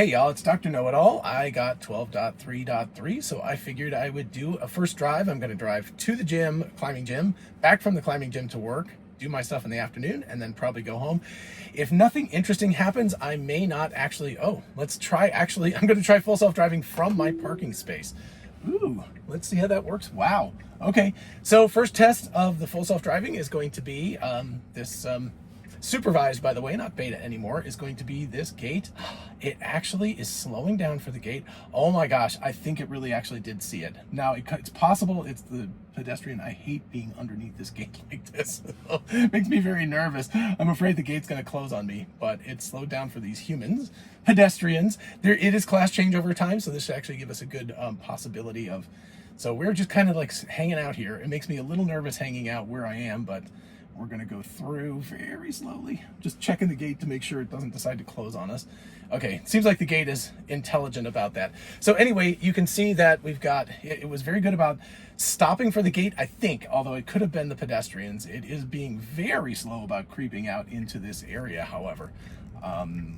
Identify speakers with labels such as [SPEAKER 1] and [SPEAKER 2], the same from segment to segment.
[SPEAKER 1] Hey y'all, it's Dr. Know-It-All. I got 12.3.3, so I figured I would do a first drive. I'm going to drive to the gym, climbing gym, back from the climbing gym to work, do my stuff in the afternoon, and then probably go home. If nothing interesting happens, I may not actually, I'm going to try full self-driving from my parking space. Ooh, let's see how that works. Wow. Okay, so first test of the full self-driving is going to be this supervised, by the way, not beta anymore, is going to be this gate. It actually is slowing down for the gate. Oh my gosh, I think it really actually did see it. Now, it's possible it's the pedestrian. I hate being underneath this gate like this. It makes me very nervous. I'm afraid the gate's going to close on me, but it slowed down for these humans, pedestrians. It is class change over time, so this should actually give us a good possibility of... So we're just kind of like hanging out here. It makes me a little nervous hanging out where I am, but we're going to go through very slowly, just checking the gate to make sure it doesn't decide to close on us. Okay, seems like the gate is intelligent about that. So anyway, you can see that we've got, it was very good about stopping for the gate, I think, although it could have been the pedestrians. It is being very slow about creeping out into this area, however.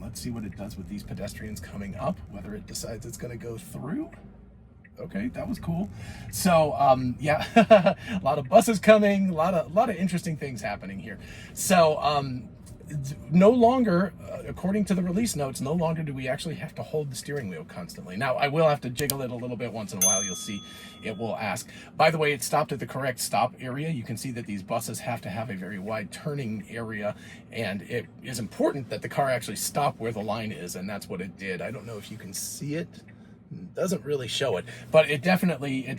[SPEAKER 1] Let's see what it does with these pedestrians coming up, whether it decides it's going to go through. Okay, that was cool. So yeah, a lot of buses coming, a lot of interesting things happening here. So no longer, according to the release notes, no longer do we actually have to hold the steering wheel constantly. Now, I will have to jiggle it a little bit once in a while. You'll see it will ask. By the way, it stopped at the correct stop area. You can see that these buses have to have a very wide turning area, and it is important that the car actually stop where the line is, and that's what it did. I don't know if you can see it. Doesn't really show it, but it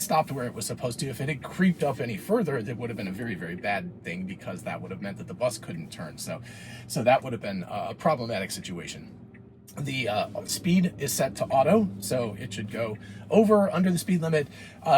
[SPEAKER 1] stopped where it was supposed to. If it had creeped up any further, it would have been a very, very bad thing, because that would have meant that the bus couldn't turn. So that would have been a problematic situation. The speed is set to auto, so it should go under the speed limit.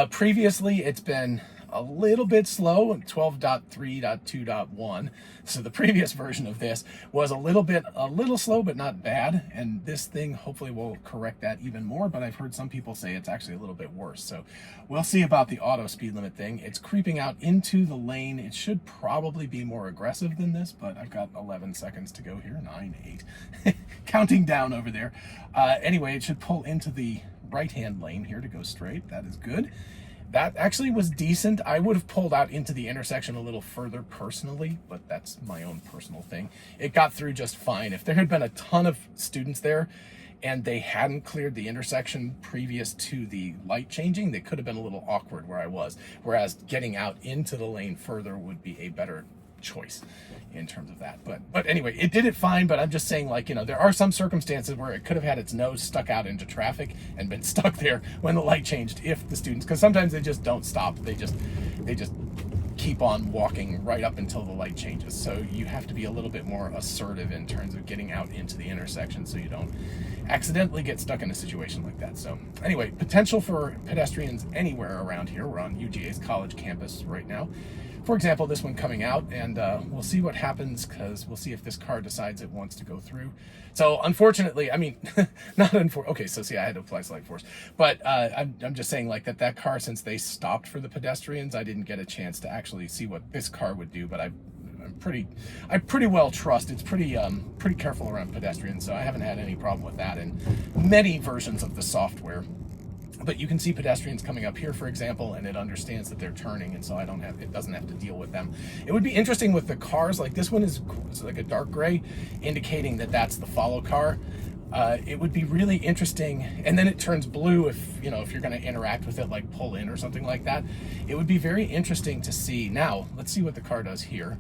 [SPEAKER 1] Previously, it's been a little bit slow, 12.3.2.1. So the previous version of this was a little slow, but not bad. And this thing hopefully will correct that even more. But I've heard some people say it's actually a little bit worse. So we'll see about the auto speed limit thing. It's creeping out into the lane. It should probably be more aggressive than this, but I've got 11 seconds to go here. 9, 8, counting down over there. Anyway, it should pull into the right-hand lane here to go straight. That is good. That actually was decent. I would have pulled out into the intersection a little further personally, but that's my own personal thing. It got through just fine. If there had been a ton of students there and they hadn't cleared the intersection previous to the light changing, they could have been a little awkward where I was. Whereas getting out into the lane further would be a better choice in terms of that. But anyway, it did it fine. But I'm just saying, like, there are some circumstances where it could have had its nose stuck out into traffic and been stuck there when the light changed, if the students, because sometimes they just don't stop, they just keep on walking right up until the light changes. So you have to be a little bit more assertive in terms of getting out into the intersection so you don't accidentally get stuck in a situation like that. So anyway, potential for pedestrians anywhere around here. We're on UGA's college campus right now. For example, this one coming out, and we'll see what happens, because we'll see if this car decides it wants to go through. So unfortunately, I mean, okay, so see, I had to apply slight force. But I'm just saying, like, that car, since they stopped for the pedestrians, I didn't get a chance to actually see what this car would do, but I pretty well trust. It's pretty careful around pedestrians, so I haven't had any problem with that in many versions of the software. But you can see pedestrians coming up here, for example, and it understands that they're turning, and so it doesn't have to deal with them. It would be interesting with the cars, like this one is like a dark gray, indicating that that's the follow car. It would be really interesting, and then it turns blue if you're going to interact with it, like pull in or something like that. It would be very interesting to see. Now, let's see what the car does here.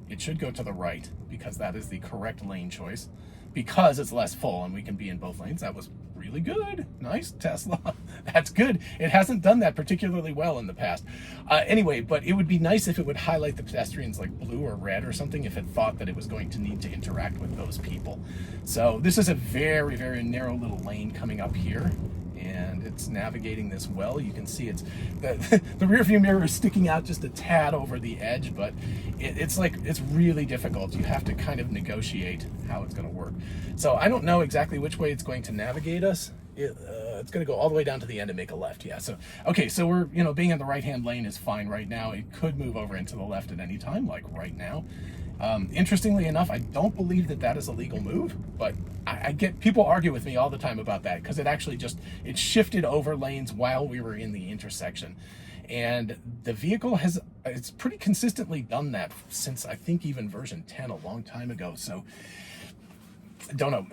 [SPEAKER 1] It should go to the right, because that is the correct lane choice, because it's less full and we can be in both lanes. That was really good. Nice, Tesla. That's good. It hasn't done that particularly well in the past. Anyway, but it would be nice if it would highlight the pedestrians like blue or red or something, if it thought that it was going to need to interact with those people. So this is a very, very narrow little lane coming up here, and it's navigating this well. You can see it's the rear view mirror is sticking out just a tad over the edge, but it's really difficult. You have to kind of negotiate how it's going to work. So I don't know exactly which way it's going to navigate us. It's going to go all the way down to the end and make a left. Yeah. So okay. So we're being in the right hand lane is fine right now. It could move over into the left at any time, like right now. Interestingly enough, I don't believe that that is a legal move, but I get people argue with me all the time about that because it actually it shifted over lanes while we were in the intersection. And the vehicle it's pretty consistently done that since I think even version 10 a long time ago. So I don't know.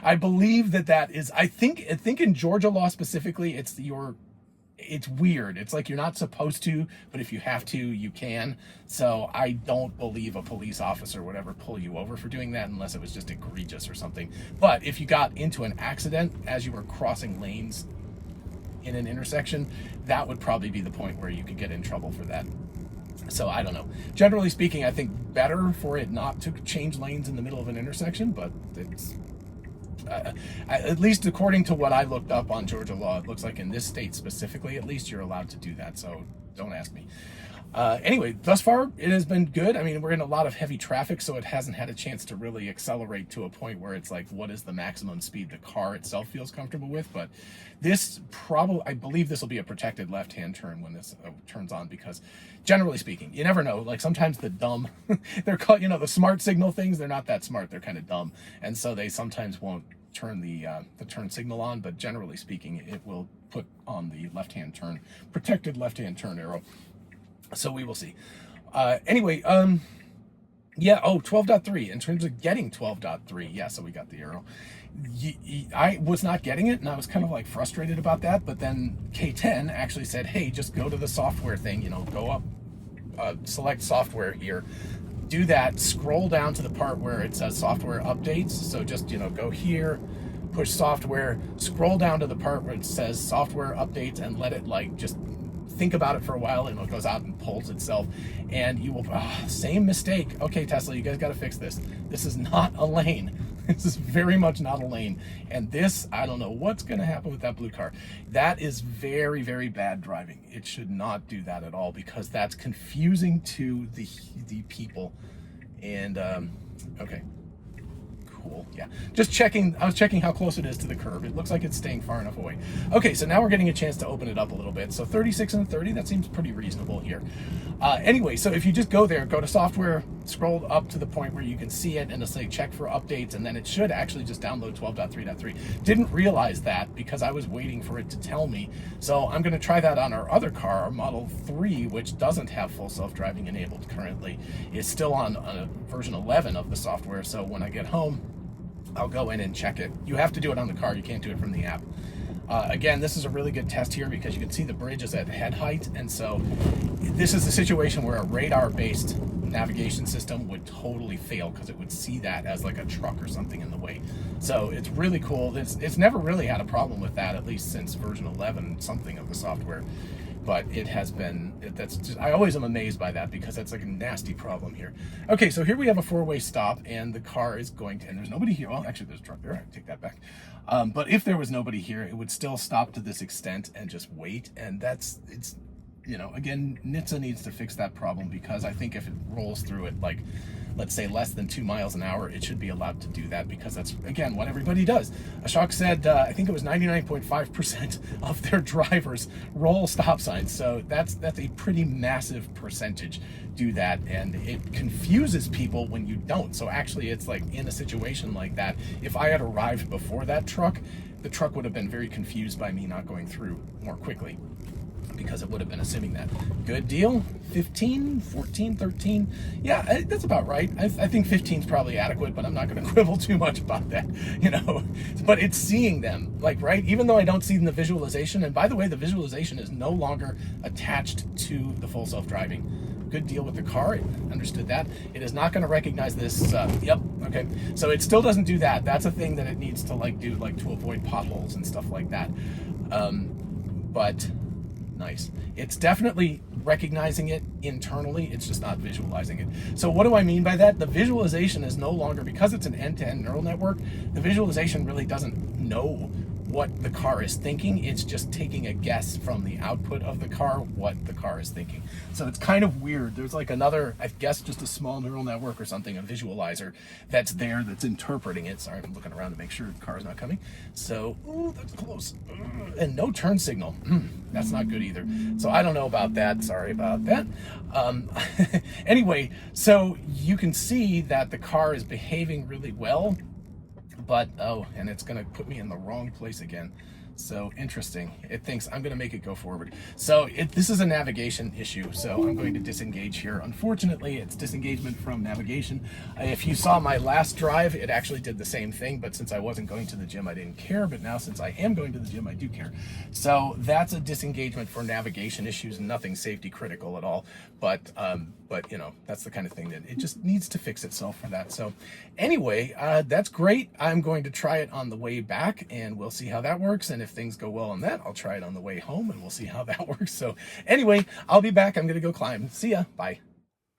[SPEAKER 1] I believe that is, I think in Georgia law specifically, it's weird. It's like you're not supposed to, but if you have to, you can. So I don't believe a police officer would ever pull you over for doing that unless it was just egregious or something. But if you got into an accident as you were crossing lanes in an intersection, that would probably be the point where you could get in trouble for that. So I don't know. Generally speaking, I think better for it not to change lanes in the middle of an intersection, but it's at least according to what I looked up on Georgia law, it looks like in this state specifically, at least you're allowed to do that. So don't ask me. Anyway, thus far, it has been good. I mean, we're in a lot of heavy traffic, so it hasn't had a chance to really accelerate to a point where it's like, what is the maximum speed the car itself feels comfortable with? But I believe this will be a protected left-hand turn when this turns on, because generally speaking, you never know. Like sometimes the dumb, they're called, the smart signal things, they're not that smart. They're kind of dumb. And so they sometimes won't turn the turn signal on, but generally speaking, it will put on the left-hand turn, protected left-hand turn arrow. So we will see. Anyway, yeah, 12.3, in terms of getting 12.3, yeah, so we got the arrow. I was not getting it, and I was kind of like frustrated about that, but then K10 actually said, hey, just go to the software thing, go up, select software here, do that, scroll down to the part where it says software updates, so just, go here, push software, scroll down to the part where it says software updates, and let it just think about it for a while, and it goes out and pulls itself, and you will, same mistake. Okay, Tesla, you guys got to fix this. This is not a lane. This is very much not a lane. And this, I don't know what's going to happen with that blue car. That is very, very bad driving. It should not do that at all, because that's confusing to the people. And, okay. Cool. Yeah, just checking. I was checking how close it is to the curb. It looks like it's staying far enough away. Okay, so now we're getting a chance to open it up a little bit. So 36 and 30, that seems pretty reasonable here. Anyway, so if you just go there, go to software, scroll up to the point where you can see it, and it'll say check for updates, and then it should actually just download 12.3.3. Didn't realize that because I was waiting for it to tell me. So I'm going to try that on our other car, our Model 3, which doesn't have full self-driving enabled currently. It's still on version 11 of the software. So when I get home, I'll go in and check it. You have to do it on the car. You can't do it from the app. Again, this is a really good test here because you can see the bridge is at head height. And so this is a situation where a radar-based navigation system would totally fail because it would see that as like a truck or something in the way. So it's really cool. It's never really had a problem with that, at least since version 11 something of the software. But it has been, I always am amazed by that because that's like a nasty problem here. Okay, so here we have a four-way stop, and the car is going to, and there's nobody here. Well, actually there's a truck there, I take that back. But if there was nobody here, it would still stop to this extent and just wait. And again, NHTSA needs to fix that problem, because I think if it rolls through it like, let's say less than 2 miles an hour, it should be allowed to do that, because that's, again, what everybody does. Ashok said, I think it was 99.5% of their drivers roll stop signs. So that's a pretty massive percentage do that, and it confuses people when you don't. So actually, it's like in a situation like that, if I had arrived before that truck, the truck would have been very confused by me not going through more quickly, because it would have been assuming that. Good deal. 15, 14, 13. Yeah, that's about right. I think 15 is probably adequate, but I'm not going to quibble too much about that, But it's seeing them, right? Even though I don't see them in the visualization. And by the way, the visualization is no longer attached to the full self-driving. Good deal with the car. It understood that. It is not going to recognize this. Yep. Okay. So it still doesn't do that. That's a thing that it needs to do, to avoid potholes and stuff like that. But nice. It's definitely recognizing it internally. It's just not visualizing it. So what do I mean by that? The visualization is no longer, because it's an end-to-end neural network, the visualization really doesn't know what the car is thinking. It's just taking a guess from the output of the car what the car is thinking. So it's kind of weird. There's like another, I guess, just a small neural network or something, a visualizer that's there that's interpreting it. Sorry, I'm looking around to make sure the car's not coming. So, ooh, that's close. And no turn signal. That's not good either. So I don't know about that. Sorry about that. Anyway, so you can see that the car is behaving really well, but, oh, and it's going to put me in the wrong place again. So interesting. It thinks I'm going to make it go forward. So this is a navigation issue. So I'm going to disengage here. Unfortunately, it's disengagement from navigation. If you saw my last drive, it actually did the same thing. But since I wasn't going to the gym, I didn't care. But now since I am going to the gym, I do care. So that's a disengagement for navigation issues. Nothing safety critical at all. But you know, that's the kind of thing that it just needs to fix itself for that. So anyway, that's great. I'm going to try it on the way back and we'll see how that works. And if things go well on that, I'll try it on the way home and we'll see how that works. So anyway, I'll be back. I'm going to go climb. See ya. Bye.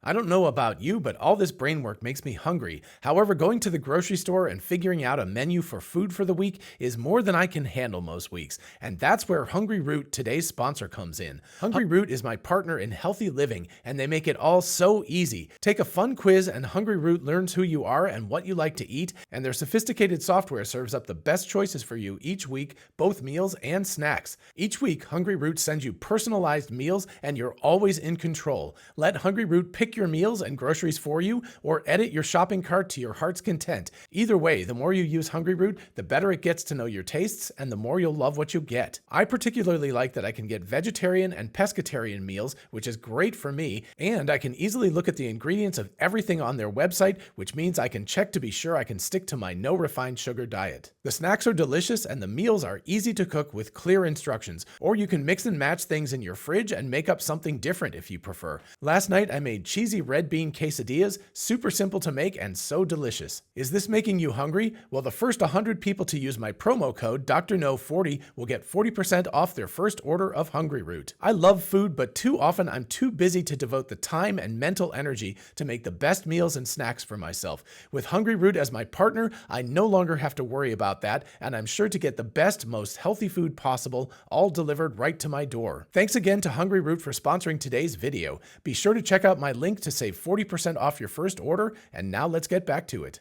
[SPEAKER 2] I don't know about you, but all this brain work makes me hungry. However, going to the grocery store and figuring out a menu for food for the week is more than I can handle most weeks. And that's where Hungry Root, today's sponsor, comes in. Hungry Root is my partner in healthy living, and they make it all so easy. Take a fun quiz, and Hungry Root learns who you are and what you like to eat, and their sophisticated software serves up the best choices for you each week, both meals and snacks. Each week, Hungry Root sends you personalized meals, and you're always in control. Let Hungry Root pick your meals and groceries for you, or edit your shopping cart to your heart's content. Either way, the more you use Hungry Root, the better it gets to know your tastes, and the more you'll love what you get. I particularly like that I can get vegetarian and pescatarian meals, which is great for me, and I can easily look at the ingredients of everything on their website, which means I can check to be sure I can stick to my no refined sugar diet. The snacks are delicious, and the meals are easy to cook with clear instructions, or you can mix and match things in your fridge and make up something different if you prefer. Last night, I made cheesy red bean quesadillas, super simple to make and so delicious. Is this making you hungry? Well, the first 100 people to use my promo code DrNo40 will get 40% off their first order of Hungry Root. I love food, but too often I'm too busy to devote the time and mental energy to make the best meals and snacks for myself. With Hungry Root as my partner, I no longer have to worry about that, and I'm sure to get the best, most healthy food possible, all delivered right to my door. Thanks again to Hungry Root for sponsoring today's video. Be sure to check out my link to save 40% off your first order, and now let's get back to it.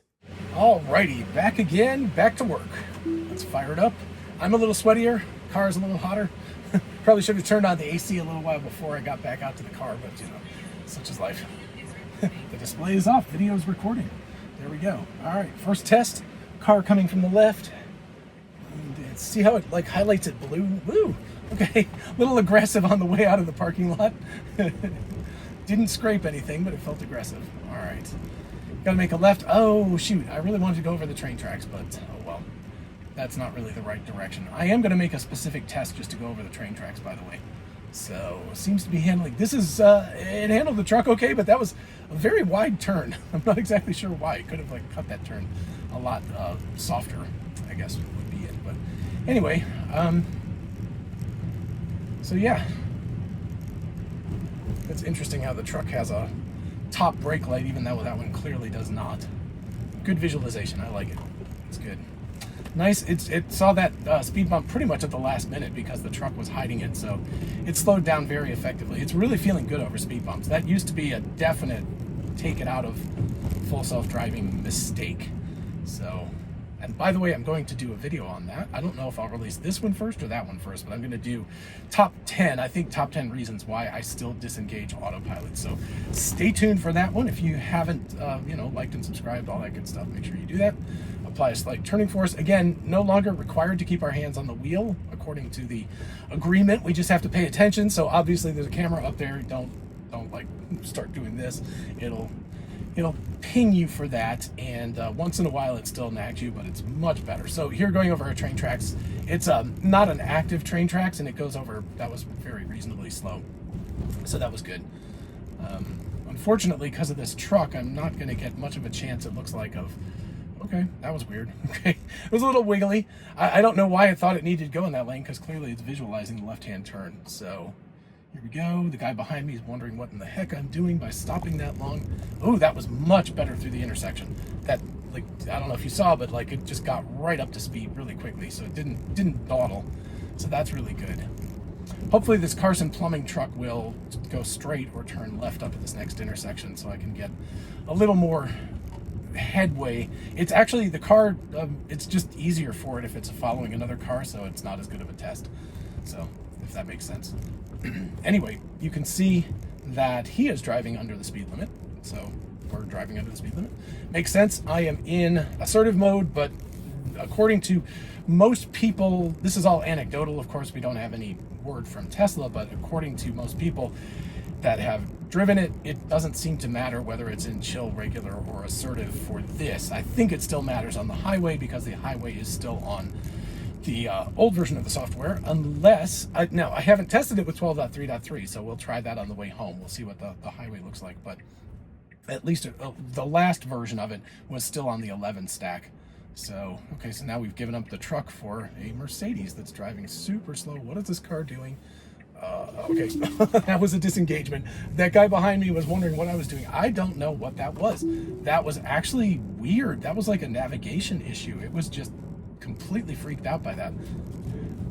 [SPEAKER 1] Alrighty, back again, back to work. Let's fire it up. I'm a little sweatier, car's a little hotter. Probably should have turned on the AC a little while before I got back out to the car, but you know, such is life. The display is off, video is recording. There we go. Alright, first test, car coming from the left. And see how it like highlights it blue? Woo! Okay, a little aggressive on the way out of the parking lot. Didn't scrape anything, but it felt aggressive. All right. Gotta make a left. Oh, shoot. I really wanted to go over the train tracks, but oh well. That's not really the right direction. I am gonna make a specific test just to go over the train tracks, by the way. So, seems to be handling. This is, it handled the truck okay, but that was a very wide turn. I'm not exactly sure why. It could have, like, cut that turn a lot softer, I guess would be it. But anyway, so yeah. It's interesting how the truck has a top brake light, even though that one clearly does not. Good visualization. I like it. It's good. Nice. It saw that speed bump pretty much at the last minute because the truck was hiding it, so it slowed down very effectively. It's really feeling good over speed bumps. That used to be a definite take it out of full self-driving mistake. So, and by the way, I'm going to do a video on that. I don't know if I'll release this one first or that one first, but I'm going to do top 10, I think top 10 reasons why I still disengage autopilot. So stay tuned for that one. If you haven't, liked and subscribed, all that good stuff, make sure you do that. Apply a slight turning force. Again, no longer required to keep our hands on the wheel, according to the agreement. We just have to pay attention. So obviously there's a camera up there. Don't like start doing this. It'll ping you for that, and once in a while it still nags you, but it's much better. So here, going over our train tracks, it's not an active train tracks, and it goes over, that was very reasonably slow, so that was good. Unfortunately, because of this truck, I'm not going to get much of a chance, it looks like, of, okay, that was weird. Okay, it was a little wiggly. I don't know why I thought it needed to go in that lane, because clearly it's visualizing the left-hand turn. So here we go. The guy behind me is wondering what in the heck I'm doing by stopping that long. Oh, that was much better through the intersection. That like, I don't know if you saw, but like it just got right up to speed really quickly, so it didn't dawdle. So that's really good. Hopefully this Carson plumbing truck will go straight or turn left up at this next intersection so I can get a little more headway. It's actually the car, it's just easier for it if it's following another car, so it's not as good of a test. So if that makes sense. Anyway, you can see that he is driving under the speed limit, so we're driving under the speed limit. Makes sense. I am in assertive mode, but according to most people, this is all anecdotal, of course, we don't have any word from Tesla, but according to most people that have driven it, it doesn't seem to matter whether it's in chill, regular, or assertive for this. I think it still matters on the highway because the highway is still on the old version of the software, unless, now I haven't tested it with 12.3.3, so we'll try that on the way home. We'll see what the highway looks like, but at least the last version of it was still on the 11 stack. So, okay, so now we've given up the truck for a Mercedes that's driving super slow. What is this car doing? Okay, that was a disengagement. That guy behind me was wondering what I was doing. I don't know what that was. That was actually weird. That was like a navigation issue. It was just completely freaked out by that.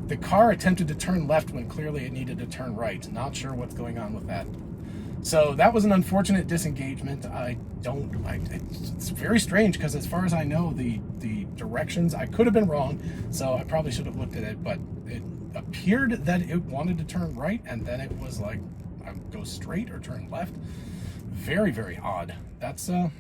[SPEAKER 1] The car attempted to turn left when clearly it needed to turn right. Not sure what's going on with that. So that was an unfortunate disengagement. It's very strange because as far as I know, the directions, I could have been wrong, so I probably should have looked at it, but it appeared that it wanted to turn right, and then it was like, go straight or turn left. Very, very odd. That's a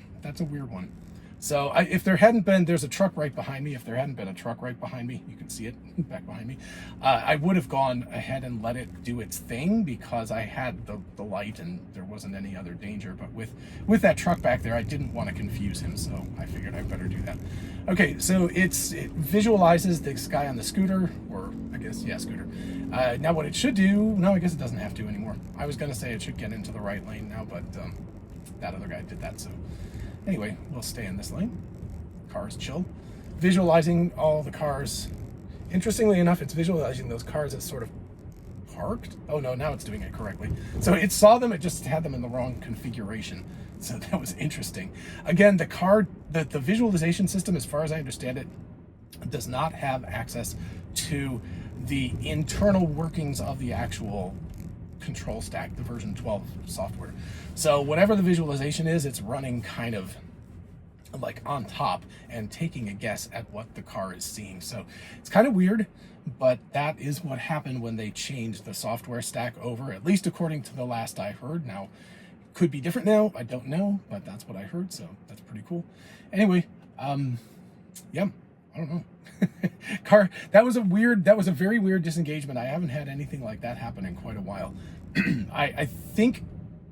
[SPEAKER 1] weird one. So if there hadn't been, there's a truck right behind me. If there hadn't been a truck right behind me, you can see it back behind me. I would have gone ahead and let it do its thing because I had the light and there wasn't any other danger. But with that truck back there, I didn't want to confuse him, so I figured I better do that. Okay, so it visualizes this guy on the scooter, or I guess, yeah, scooter. Now what it should do, no, I guess it doesn't have to anymore. I was going to say it should get into the right lane now, but that other guy did that, so. Anyway, we'll stay in this lane. Cars chill. Visualizing all the cars. Interestingly enough, it's visualizing those cars as sort of parked. Oh no, now it's doing it correctly. So it saw them, it just had them in the wrong configuration. So that was interesting. Again, the visualization system, as far as I understand it, does not have access to the internal workings of the actual control stack, the version 12 software. So whatever the visualization is, it's running kind of like on top and taking a guess at what the car is seeing. So it's kind of weird, but that is what happened when they changed the software stack over, at least according to the last I heard. Now, could be different now, I don't know, but that's what I heard, so that's pretty cool. Anyway, yeah, I don't know. That was a very weird disengagement. I haven't had anything like that happen in quite a while. I think,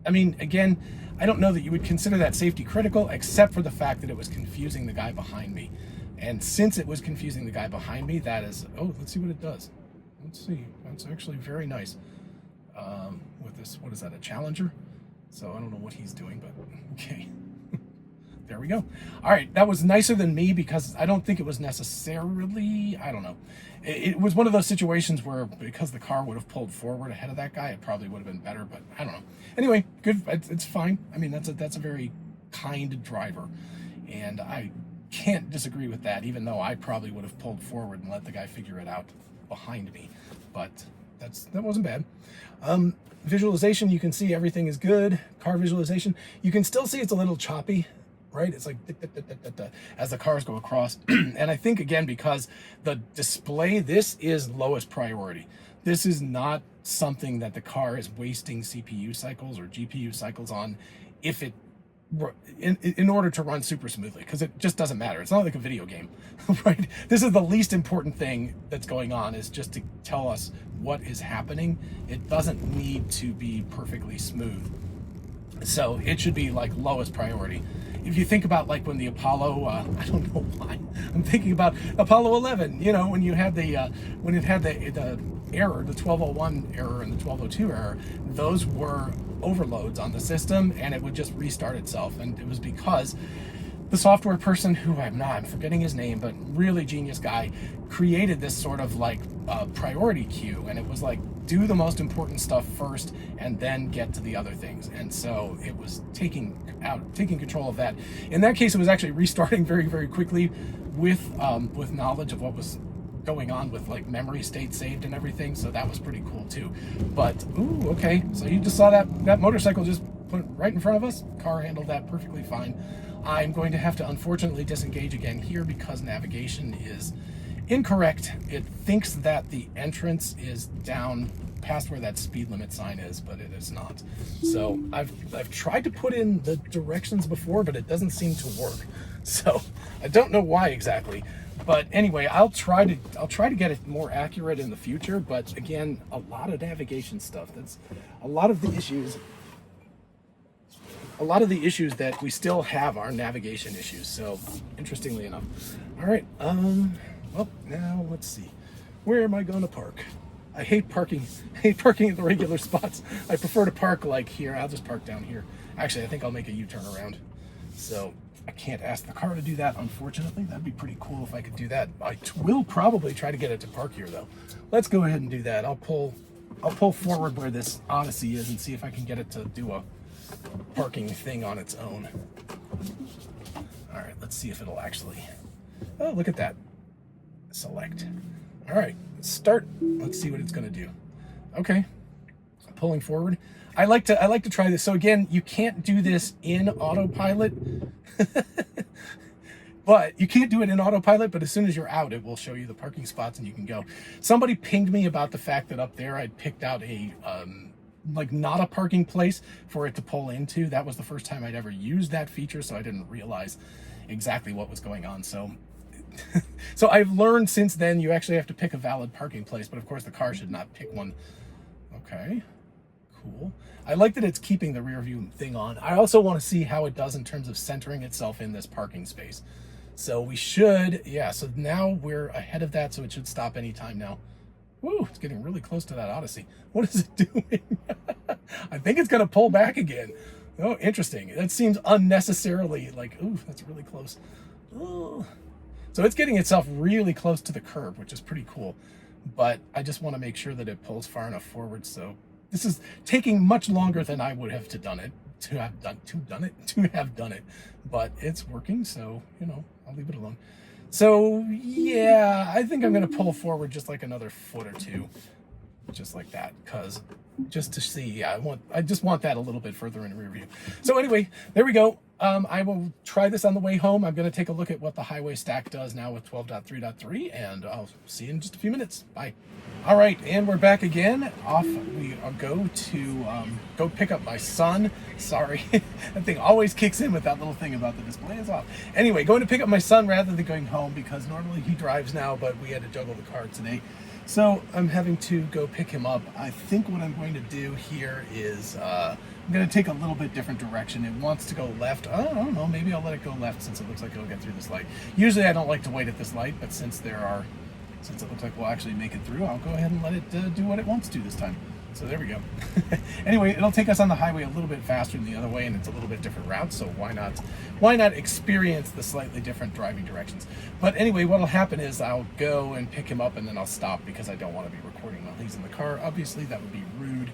[SPEAKER 1] I mean, again, I don't know that you would consider that safety critical, except for the fact that it was confusing the guy behind me. And since it was confusing the guy behind me, that is, oh, let's see what it does. Let's see, that's actually very nice. With this, what is that, a Challenger? So I don't know what he's doing, but okay. There we go. All right, that was nicer than me because I don't think it was necessarily, I don't know. It was one of those situations where because the car would have pulled forward ahead of that guy, it probably would have been better, but I don't know. Anyway, good, it's fine. I mean, that's a very kind driver, and I can't disagree with that, even though I probably would have pulled forward and let the guy figure it out behind me, but that wasn't bad. Visualization, you can see everything is good. Car visualization, you can still see it's a little choppy, right? It's like as the cars go across. And I think, again, because the display, this is lowest priority. This is not something that the car is wasting CPU cycles or GPU cycles on if it in order to run super smoothly, because it just doesn't matter. It's not like a video game, right? This is the least important thing that's going on, is just to tell us what is happening. It doesn't need to be perfectly smooth. So it should be like lowest priority. If you think about like when the Apollo, I don't know why, I'm thinking about Apollo 11, you know, when you had when it had the error, the 1201 error and the 1202 error, those were overloads on the system and it would just restart itself. And it was because the software person who I'm forgetting his name, but really genius guy, created this sort of like priority queue, and it was like, do the most important stuff first and then get to the other things. And so it was taking control of that. In that case, it was actually restarting very, very quickly with knowledge of what was going on with like memory state saved and everything. So that was pretty cool too. But ooh, okay. So you just saw that motorcycle just put right in front of us. Car handled that perfectly fine. I'm going to have to unfortunately disengage again here because navigation is incorrect. It thinks that the entrance is down past where that speed limit sign is, but it is not. So I've tried to put in the directions before, but it doesn't seem to work. So I don't know why exactly. But anyway, I'll try to get it more accurate in the future. But again, a lot of navigation stuff. That's a lot of the issues. A lot of the issues that we still have are navigation issues. So interestingly enough. All right. Well, now let's see. Where am I going to park? I hate parking. I hate parking at the regular spots. I prefer to park like here. I'll just park down here. Actually, I think I'll make a U-turn around. So I can't ask the car to do that, unfortunately. That'd be pretty cool if I could do that. I will probably try to get it to park here, though. Let's go ahead and do that. I'll pull forward where this Odyssey is and see if I can get it to do a parking thing on its own. All right, let's see if it'll actually. Oh, look at that. Select. All right, start. Let's see what it's going to do. Okay, pulling forward. I like to try this. So again, you can't do this in autopilot. But you can't do it in autopilot, but as soon as you're out, it will show you the parking spots and you can go. Somebody pinged me about the fact that up there I'd picked out a like not a parking place for it to pull into. That was the first time I'd ever used that feature, so I didn't realize exactly what was going on. So so I've learned since then you actually have to pick a valid parking place, but of course the car should not pick one. Okay, cool. I like that it's keeping the rear view thing on. I also want to see how it does in terms of centering itself in this parking space. So we should, yeah, so now we're ahead of that, so it should stop anytime now. Woo, it's getting really close to that Odyssey. What is it doing? I think it's going to pull back again. Oh, interesting. That seems unnecessarily like, ooh, that's really close. Oh. So it's getting itself really close to the curb, which is pretty cool. But I just want to make sure that it pulls far enough forward. So this is taking much longer than I would have to have done it. But it's working, so, you know, I'll leave it alone. So yeah, I think I'm going to pull forward just like another foot or two, just like that, because just to see, yeah, I just want that a little bit further in rear view. So anyway, there we go. I will try this on the way home. I'm going to take a look at what the highway stack does now with 12.3.3, and I'll see you in just a few minutes. Bye. All right, and we're back again. Off we go to go pick up my son. Sorry, that thing always kicks in with that little thing about the display is off. Anyway, going to pick up my son rather than going home because normally he drives now, but we had to juggle the car today. So I'm having to go pick him up. I think what I'm going to do here is I'm going to take a little bit different direction. It wants to go left. I don't know, maybe I'll let it go left since it looks like it'll get through this light. Usually I don't like to wait at this light, but since it looks like we'll actually make it through, I'll go ahead and let it do what it wants to this time. So there we go. Anyway, it'll take us on the highway a little bit faster than the other way, and it's a little bit different route, so why not experience the slightly different driving directions. But anyway, what'll happen is I'll go and pick him up, and then I'll stop because I don't want to be recording while he's in the car. Obviously, that would be rude.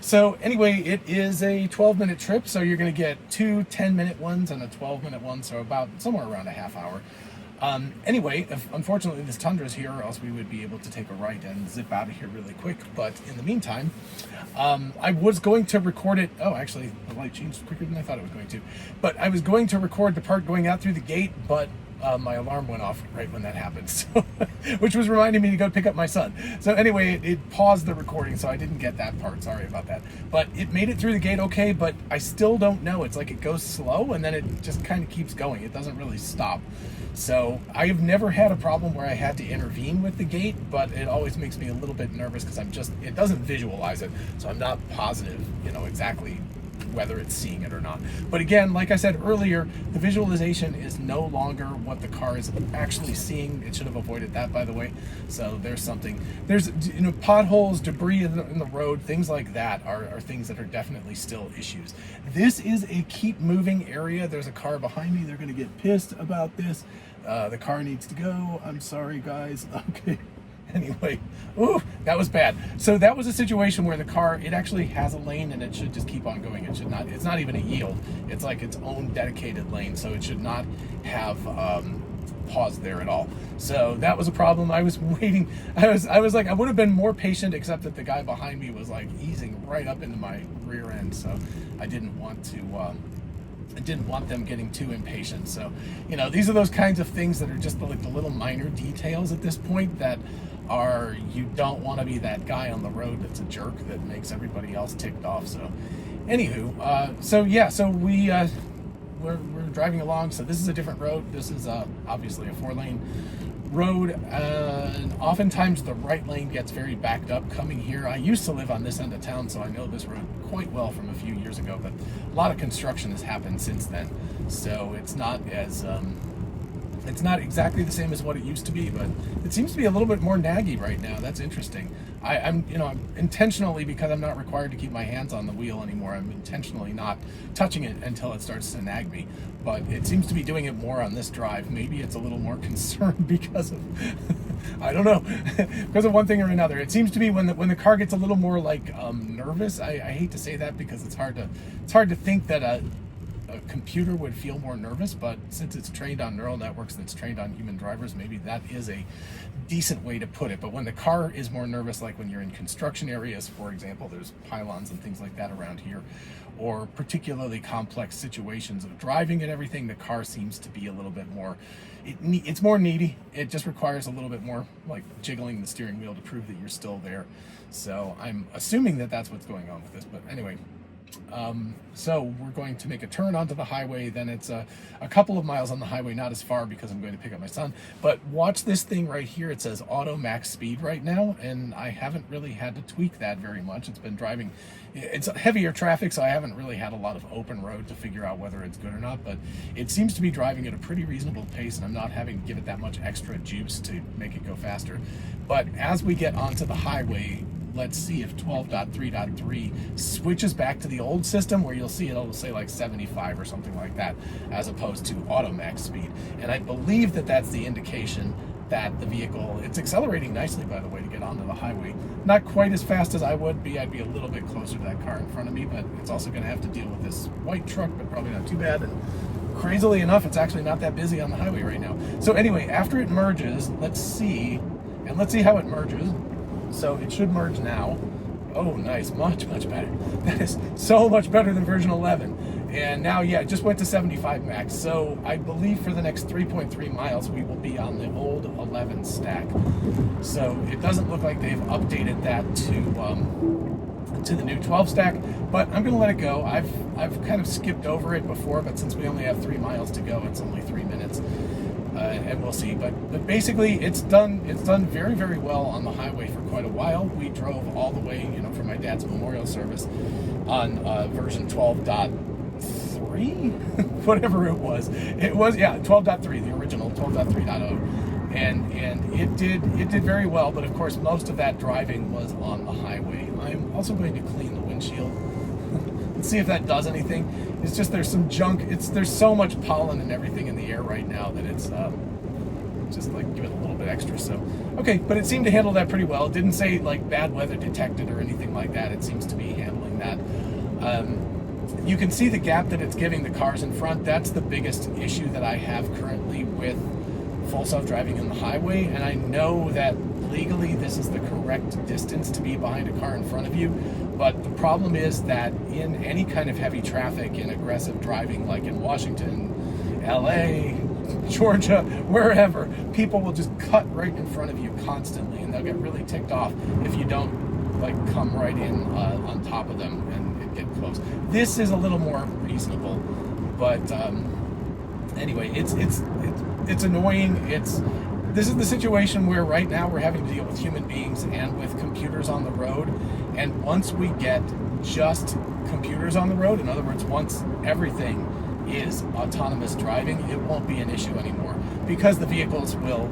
[SPEAKER 1] So anyway, it is a 12-minute trip, so you're going to get 2 10-minute ones and a 12-minute one, so about somewhere around a half hour. Anyway, unfortunately this Tundra's here, or else we would be able to take a right and zip out of here really quick. But in the meantime, I was going to record it. Oh, actually, the light changed quicker than I thought it was going to. But I was going to record the part going out through the gate, but my alarm went off right when that happened, so, which was reminding me to go pick up my son. So anyway, it paused the recording, so I didn't get that part. Sorry about that. But it made it through the gate okay, but I still don't know. It's like it goes slow, and then it just kind of keeps going. It doesn't really stop. So I've never had a problem where I had to intervene with the gate, but it always makes me a little bit nervous because it doesn't visualize it. So I'm not positive, exactly whether it's seeing it or not. But again, like I said earlier, the visualization is no longer what the car is actually seeing. It should have avoided that, by the way. So there's something, there's, you know, potholes, debris in the road, things like that are things that are definitely still issues. This is a keep moving area. There's a car behind me. They're going to get pissed about this. The car needs to go. I'm sorry, guys. Okay. Anyway, ooh, that was bad. So that was a situation where the car, it actually has a lane and it should just keep on going. It should not, it's not even a yield. It's like its own dedicated lane. So it should not have pause there at all. So that was a problem. I was waiting. I was like, I would have been more patient, except that the guy behind me was like easing right up into my rear end. So I didn't want to, I didn't want them getting too impatient. So, you know, these are those kinds of things that are just like the little minor details at this point that are, you don't want to be that guy on the road that's a jerk that makes everybody else ticked off. So anywho, so yeah, so we're driving along. So this is a different road. This is obviously a 4-lane road, and oftentimes the right lane gets very backed up coming here. I used to live on this end of town, so I know this road quite well from a few years ago, but a lot of construction has happened since then, so it's not as it's not exactly the same as what it used to be, but it seems to be a little bit more naggy right now. That's interesting. I'm intentionally, because I'm not required to keep my hands on the wheel anymore, I'm intentionally not touching it until it starts to nag me. But it seems to be doing it more on this drive. Maybe it's a little more concerned because of, I don't know, because of one thing or another. It seems to be when the car gets a little more like nervous. I hate to say that because it's hard to think that a computer would feel more nervous, but since it's trained on neural networks that's trained on human drivers, maybe that is a decent way to put it. But when the car is more nervous, like when you're in construction areas, for example, there's pylons and things like that around here, or particularly complex situations of driving and everything, the car seems to be a little bit more, it's more needy. It just requires a little bit more like jiggling the steering wheel to prove that you're still there. So I'm assuming that that's what's going on with this, but anyway. So we're going to make a turn onto the highway. Then it's a couple of miles on the highway, not as far because I'm going to pick up my son. But watch this thing right here. It says auto max speed right now, and I haven't really had to tweak that very much. It's been driving, it's heavier traffic, so I haven't really had a lot of open road to figure out whether it's good or not. But it seems to be driving at a pretty reasonable pace, and I'm not having to give it that much extra juice to make it go faster. But as we get onto the highway, let's see if 12.3.3 switches back to the old system, where you'll see it'll say like 75 or something like that, as opposed to auto max speed. And I believe that that's the indication that the vehicle, it's accelerating nicely, by the way, to get onto the highway. Not quite as fast as I would be. I'd be a little bit closer to that car in front of me, but it's also going to have to deal with this white truck, but probably not too bad. And crazily enough, it's actually not that busy on the highway right now. So anyway, after it merges, let's see how it merges. So it should merge now. Oh, nice, much better. That is so much better than version 11. And now, yeah, it just went to 75 max. So I believe for the next 3.3 miles, we will be on the old 11 stack. So it doesn't look like they've updated that to the new 12 stack, but I'm gonna let it go. I've kind of skipped over it before, but since we only have 3 miles to go, it's only 3 minutes. And we'll see, but basically it's done very, very well on the highway for quite a while. We drove all the way, for my dad's memorial service on version 12.3, whatever it was, 12.3, the original 12.3.0, and it did very well. But of course, most of that driving was on the highway. I'm also going to clean the windshield. Let's see if that does anything. It's just there's some junk. There's so much pollen and everything in the air right now that it's just like give it a little bit extra. So okay, but it seemed to handle that pretty well. It didn't say like bad weather detected or anything like that. It seems to be handling that. You can see the gap that it's giving the cars in front. That's the biggest issue that I have currently with full self-driving in the highway, and I know that legally this is the correct distance to be behind a car in front of you, but the problem is that in any kind of heavy traffic, in aggressive driving like in Washington, LA, Georgia, wherever, people will just cut right in front of you constantly, and they'll get really ticked off if you don't like come right in on top of them and get close. This is a little more reasonable, but anyway, it's annoying. this is the situation where right now we're having to deal with human beings and with computers on the road. And once we get just computers on the road, in other words, once everything is autonomous driving, it won't be an issue anymore, because the vehicles will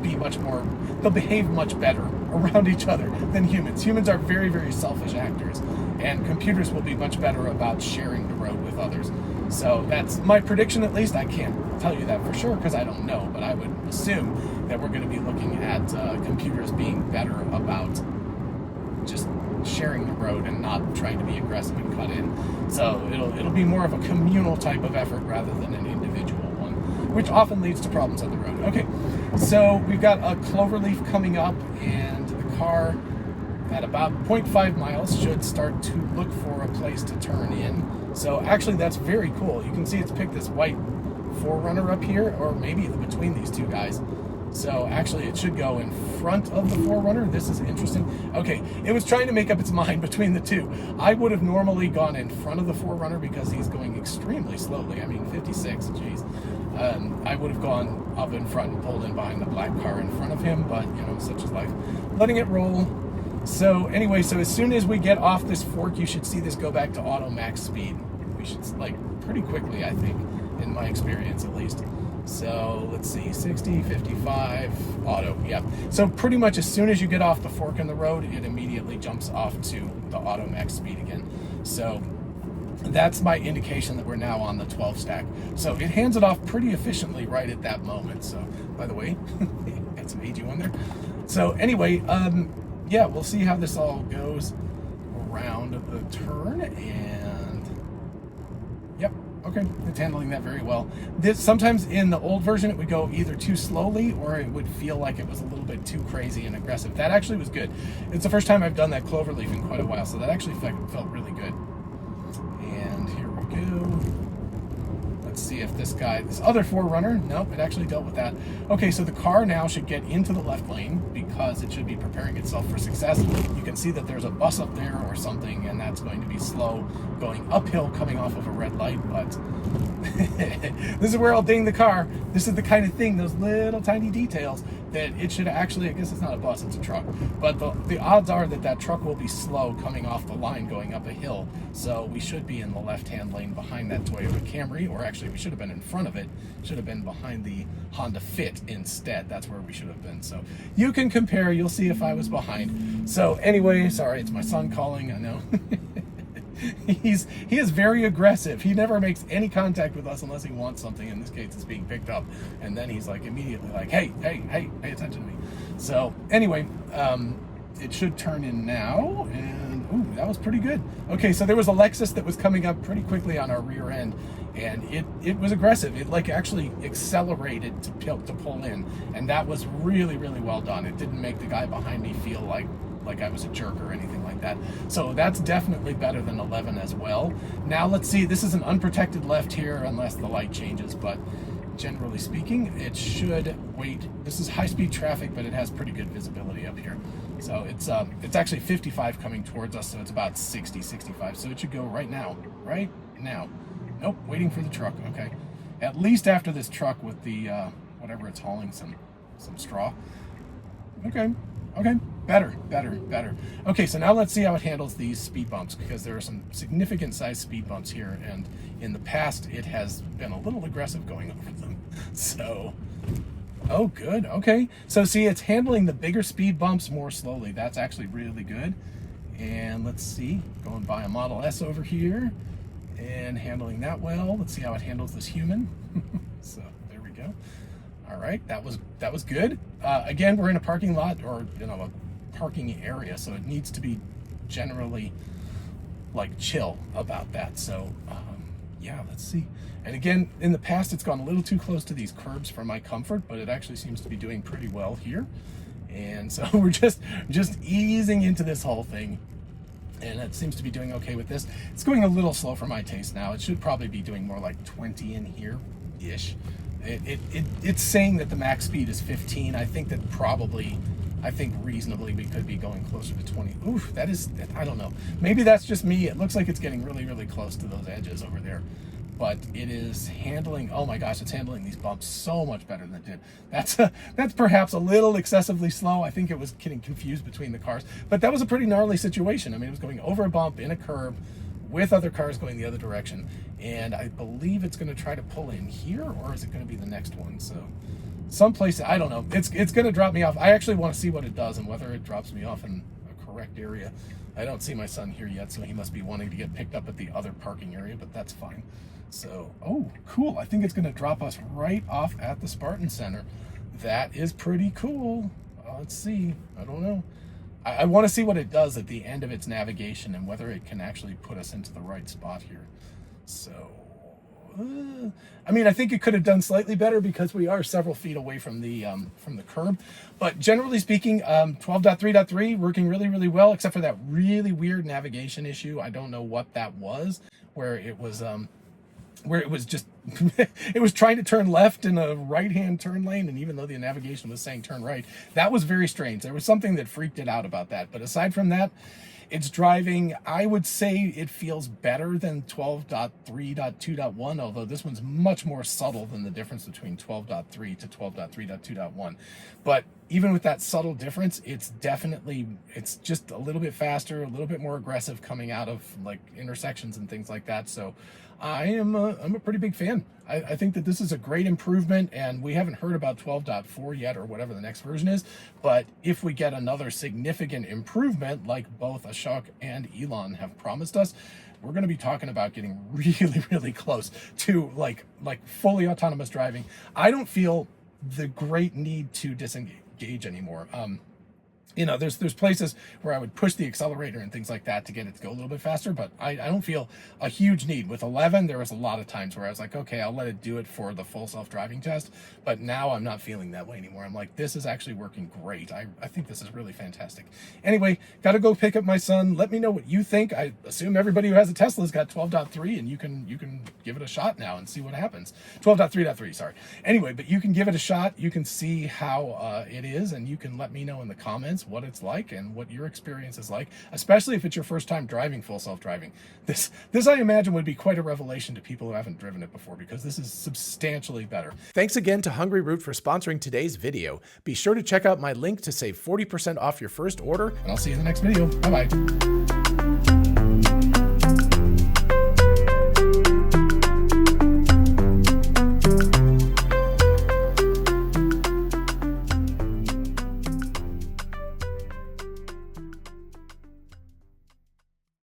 [SPEAKER 1] be they'll behave much better around each other than humans. Humans are very, very selfish actors, and computers will be much better about sharing the road with others. So that's my prediction, at least. I can't tell you that for sure because I don't know, but I would assume that we're going to be looking at computers being better about just sharing the road and not trying to be aggressive and cut in. So it'll be more of a communal type of effort rather than an individual one, which often leads to problems on the road. Okay, so we've got a cloverleaf coming up, and the car at about 0.5 miles should start to look for a place to turn in. So actually that's very cool. You can see it's picked this white 4Runner up here, or maybe between these two guys. So actually it should go in front of the 4Runner. This is interesting. Okay, it was trying to make up its mind between the two. I would have normally gone in front of the 4Runner because he's going extremely slowly. I mean, 56, geez. I would have gone up in front and pulled in behind the black car in front of him, but you know, such is life. Letting it roll. So anyway, so as soon as we get off this fork, you should see this go back to auto max speed. We should, like, pretty quickly, I think, in my experience at least. So let's see, 60, 55, auto, yeah. So pretty much as soon as you get off the fork in the road, it immediately jumps off to the auto max speed again. So that's my indication that we're now on the 12 stack. So it hands it off pretty efficiently right at that moment. So, by the way, got some AG1 there. So anyway, yeah, we'll see how this all goes around the turn, and yep, okay, it's handling that very well. Sometimes in the old version it would go either too slowly or it would feel like it was a little bit too crazy and aggressive. That actually was good. It's the first time I've done that cloverleaf in quite a while, so that actually felt really good. And here we go. Let's see if this other 4Runner, nope, it actually dealt with that. Okay, so the car now should get into the left lane because it should be preparing itself for success. You can see that there's a bus up there or something, and that's going to be slow going uphill coming off of a red light, but this is where I'll ding the car. This is the kind of thing, those little tiny details that it should actually, I guess it's not a bus, it's a truck, but the odds are that that truck will be slow coming off the line going up a hill, so we should be in the left-hand lane behind that Toyota Camry, or actually we should have been in front of it, should have been behind the Honda Fit instead. That's where we should have been. So you can compare, you'll see if I was behind. So anyway, sorry, it's my son calling, I know. He is very aggressive. He never makes any contact with us unless he wants something. In this case, it's being picked up, and then he's like immediately like, hey, pay attention to me. So anyway, it should turn in now, and ooh, that was pretty good. Okay, so there was a Lexus that was coming up pretty quickly on our rear end, and it was aggressive. It like actually accelerated to pull in, and that was really, really well done. It didn't make the guy behind me feel like I was a jerk or anything like that. So that's definitely better than 11 as well. Now let's see, this is an unprotected left here unless the light changes, but generally speaking, it should wait. This is high-speed traffic, but it has pretty good visibility up here. So it's actually 55 coming towards us, so it's about 60, 65. So it should go right now. Nope, waiting for the truck. Okay, at least after this truck with the whatever it's hauling, some straw. Okay, better. Okay, so now let's see how it handles these speed bumps, because there are some significant size speed bumps here, and in the past it has been a little aggressive going over them. So, oh good, okay. So see, it's handling the bigger speed bumps more slowly. That's actually really good. And let's see, going by a Model S over here and handling that well. Let's see how it handles this human. So there we go. All right, that was good. Again, we're in a parking lot, or a parking area, so it needs to be generally like chill about that. So yeah, let's see. And again, in the past, it's gone a little too close to these curbs for my comfort, but it actually seems to be doing pretty well here. And so we're just easing into this whole thing, and it seems to be doing okay with this. It's going a little slow for my taste now. It should probably be doing more like 20 in here ish. It's saying that the max speed is 15. I think reasonably we could be going closer to 20. Oof, I don't know. Maybe that's just me. It looks like it's getting really, really close to those edges over there. but it is handling, oh my gosh, it's handling these bumps so much better than it did. That's perhaps a little excessively slow. I think it was getting confused between the cars, but that was a pretty gnarly situation. I mean, it was going over a bump in a curb with other cars going the other direction, and I believe it's going to try to pull in here, or is it going to be the next one? So someplace, I don't know. It's going to drop me off. I actually want to see what it does and whether it drops me off in a correct area. I don't see my son here yet, so he must be wanting to get picked up at the other parking area, but that's fine. So, oh, cool. I think it's going to drop us right off at the Spartan Center. That is pretty cool. Let's see. I don't know. I want to see what it does at the end of its navigation and whether it can actually put us into the right spot here. So, I mean, I think it could have done slightly better because we are several feet away from the curb. But generally speaking, 12.3.3 working really, really well, except for that really weird navigation issue. I don't know what that was, where it was just it was trying to turn left in a right-hand turn lane, and even though the navigation was saying turn right, that was very strange. There was something that freaked it out about that. But aside from that, it's driving, I would say it feels better than 12.3.2.1, although this one's much more subtle than the difference between 12.3 to 12.3.2.1. But even with that subtle difference, it's just a little bit faster, a little bit more aggressive coming out of like intersections and things like that. So I'm a pretty big fan. I think that this is a great improvement, and we haven't heard about 12.4 yet or whatever the next version is, but if we get another significant improvement like both Ashok and Elon have promised us, we're going to be talking about getting really, really close to like fully autonomous driving. I don't feel the great need to disengage anymore. You know, there's places where I would push the accelerator and things like that to get it to go a little bit faster, but I don't feel a huge need. With 11, there was a lot of times where I was like, okay, I'll let it do it for the full self-driving test, but now I'm not feeling that way anymore. I'm like, this is actually working great. I think this is really fantastic. Anyway, got to go pick up my son. Let me know what you think. I assume everybody who has a Tesla's got 12.3, and you can give it a shot now and see what happens. 12.3.3, sorry. Anyway, but you can give it a shot. You can see how it is, and you can let me know in the comments what it's like and what your experience is like, especially if it's your first time driving full self-driving. This I imagine would be quite a revelation to people who haven't driven it before, because this is substantially better.
[SPEAKER 2] Thanks again to Hungry Root for sponsoring today's video. Be sure to check out my link to save 40% off your first order.
[SPEAKER 1] And I'll see you in the next video. Bye-bye.